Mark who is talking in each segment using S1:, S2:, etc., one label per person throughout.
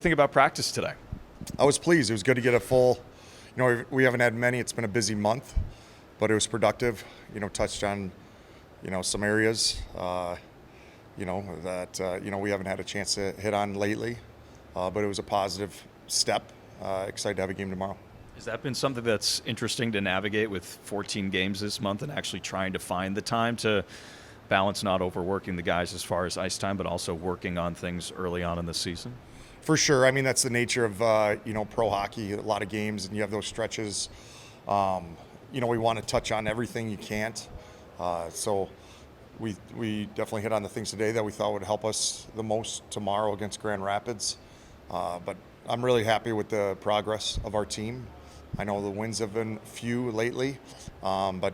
S1: Think about practice today.
S2: I was pleased. It was good to get a full, we haven't had many. It's been a busy month, but it was productive. Touched on, some areas, that, we haven't had a chance to hit on lately. But it was a positive step. Excited to have a game tomorrow.
S1: Has that been something that's interesting to navigate with 14 games this month and actually trying to find the time to balance not overworking the guys as far as ice time, but also working on things early on in the season?
S2: For sure. I mean, that's the nature of, pro hockey, a lot of games, and you have those stretches. We want to touch on everything you can't. So we definitely hit on the things today that we thought would help us the most tomorrow against Grand Rapids. But I'm really happy with the progress of our team. I know the wins have been few lately, but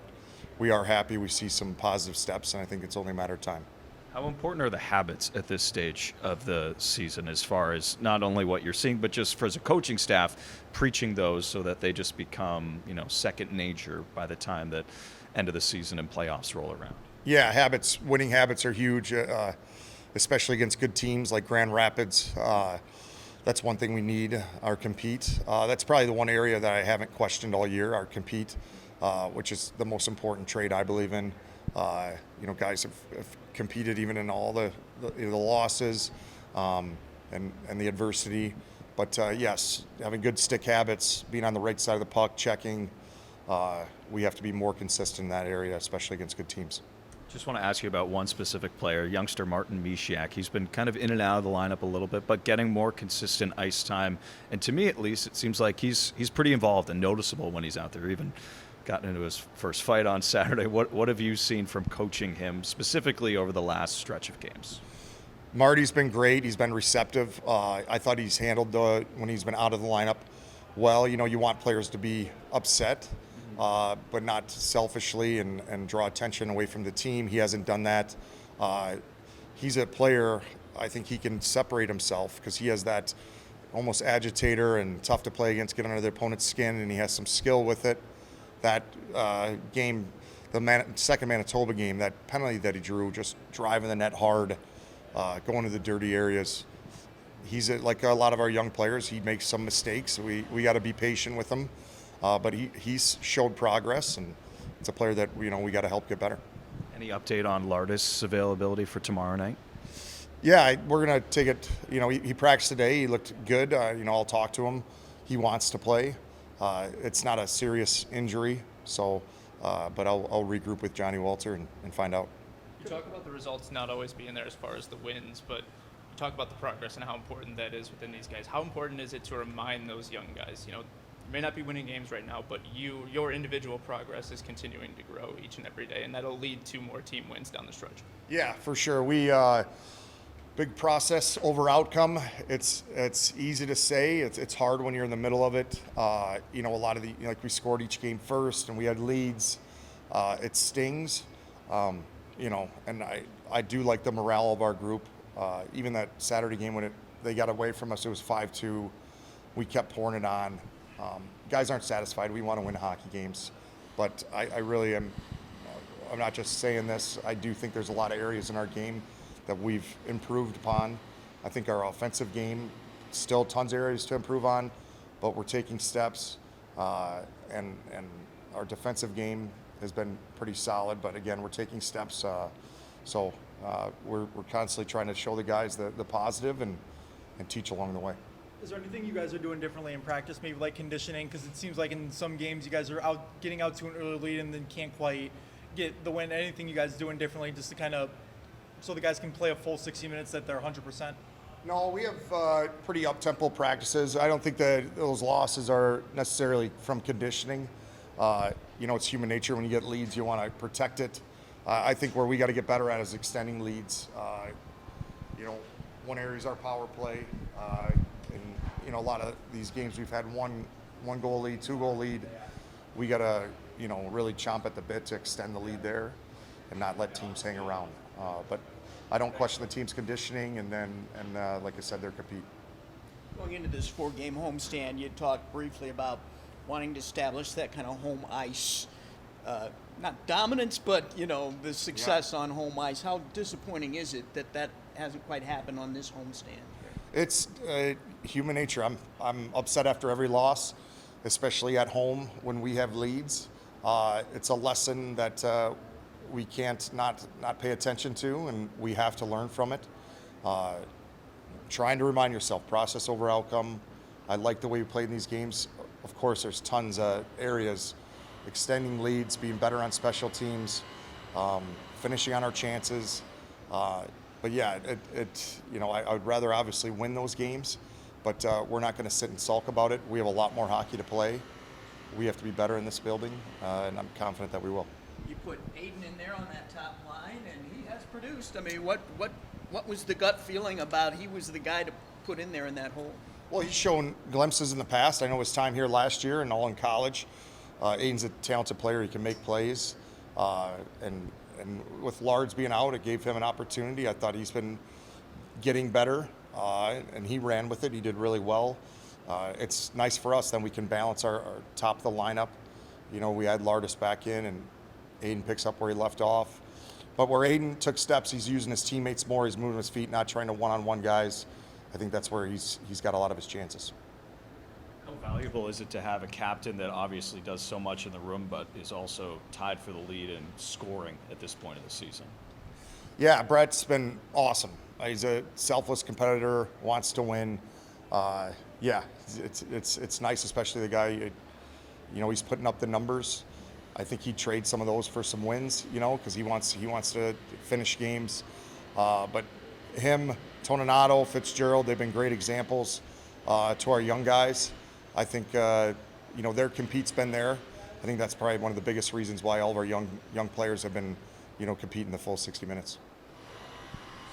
S2: we are happy. We see some positive steps, and I think it's only a matter of time.
S1: How important are the habits at this stage of the season as far as not only what you're seeing, but just for as a coaching staff, preaching those so that they just become, second nature by the time that end of the season and playoffs roll around?
S2: Yeah, habits, winning habits are huge, especially against good teams like Grand Rapids. That's one thing we need, our compete. That's probably the one area that I haven't questioned all year, our compete, which is the most important trait I believe in. Guys have competed even in all the losses and the adversity. But yes, having good stick habits, being on the right side of the puck, checking, we have to be more consistent in that area, especially against good teams.
S1: Just want to ask you about one specific player, youngster Martin Misiak. He's been kind of in and out of the lineup a little bit, but getting more consistent ice time. And to me, at least, it seems like he's pretty involved and noticeable when he's out there. Even gotten into his first fight on Saturday. What have you seen from coaching him specifically over the last stretch of games?
S2: Marty's been great. He's been receptive. I thought he's handled when he's been out of the lineup well. You want players to be upset, but not selfishly and draw attention away from the team. He hasn't done that. He's a player, I think he can separate himself because he has that almost agitator and tough to play against, get under the opponent's skin, and he has some skill with it. That game, second Manitoba game, that penalty that he drew, just driving the net hard, going to the dirty areas. He's like a lot of our young players. He makes some mistakes. We got to be patient with him, but he's showed progress, and it's a player that we got to help get better.
S1: Any update on Lardis' availability for tomorrow night?
S2: Yeah, we're gonna take it. He practiced today. He looked good. I'll talk to him. He wants to play. It's not a serious injury, so but I'll regroup with Johnny Walter and find out.
S3: You talk about the results not always being there as far as the wins, but you talk about the progress and how important that is within these guys. How important is it to remind those young guys, you may not be winning games right now, but your individual progress is continuing to grow each and every day, and that'll lead to more team wins down the stretch.
S2: Yeah, for sure. We big process over outcome. It's easy to say. It's hard when you're in the middle of it. A lot of like we scored each game first and we had leads. It stings. And I do like the morale of our group. Even that Saturday game when they got away from us, it was 5-2. We kept pouring it on. Guys aren't satisfied. We want to win hockey games, but I really am. I'm not just saying this. I do think there's a lot of areas in our game that we've improved upon. I think our offensive game, still tons of areas to improve on, but we're taking steps. And our defensive game has been pretty solid, but again, we're taking steps. So we're constantly trying to show the guys the positive and teach along the way.
S4: Is there anything you guys are doing differently in practice, maybe like conditioning? Because it seems like in some games you guys are getting out to an early lead and then can't quite get the win. Anything you guys doing differently just to kind of so the guys can play a full 60 minutes that they're 100%?
S2: No, we have pretty up-tempo practices. I don't think that those losses are necessarily from conditioning. It's human nature. When you get leads, you want to protect it. I think where we got to get better at is extending leads. One area is our power play. A lot of these games we've had one goal lead, 2-goal lead. We got to, really chomp at the bit to extend the lead there and not let teams hang around. But I don't question the team's conditioning, and like I said, their compete.
S5: Going into this 4-game homestand, you talked briefly about wanting to establish that kind of home ice, not dominance, but the success on home ice. How disappointing is it that hasn't quite happened on this homestand?
S2: It's human nature. I'm upset after every loss, especially at home when we have leads. It's a lesson that we can't not pay attention to, and we have to learn from it. Trying to remind yourself, process over outcome. I like the way we played in these games. Of course, there's tons of areas, extending leads, being better on special teams, finishing on our chances. But yeah, I would rather obviously win those games, but we're not going to sit and sulk about it. We have a lot more hockey to play. We have to be better in this building, and I'm confident that we will.
S5: You put Aiden in there on that top line, and he has produced. I mean, what was the gut feeling about he was the guy to put in there in that hole?
S2: Well, he's shown glimpses in the past. I know his time here last year and all in college. Aiden's a talented player. He can make plays. And with Lards being out, it gave him an opportunity. I thought he's been getting better, and he ran with it. He did really well. It's nice for us. Then we can balance our top of the lineup. We had Lardis back in, and Aiden picks up where he left off. But where Aiden took steps, he's using his teammates more. He's moving his feet, not trying to one-on-one guys. I think that's where he's got a lot of his chances.
S1: How valuable is it to have a captain that obviously does so much in the room, but is also tied for the lead in scoring at this point of the season?
S2: Yeah, Brett's been awesome. He's a selfless competitor, wants to win. Yeah, it's nice, especially the guy. He's putting up the numbers. I think he'd trade some of those for some wins, because he wants to finish games. But him, Toninato, Fitzgerald, they've been great examples to our young guys. I think their compete's been there. I think that's probably one of the biggest reasons why all of our young players have been competing the full 60 minutes.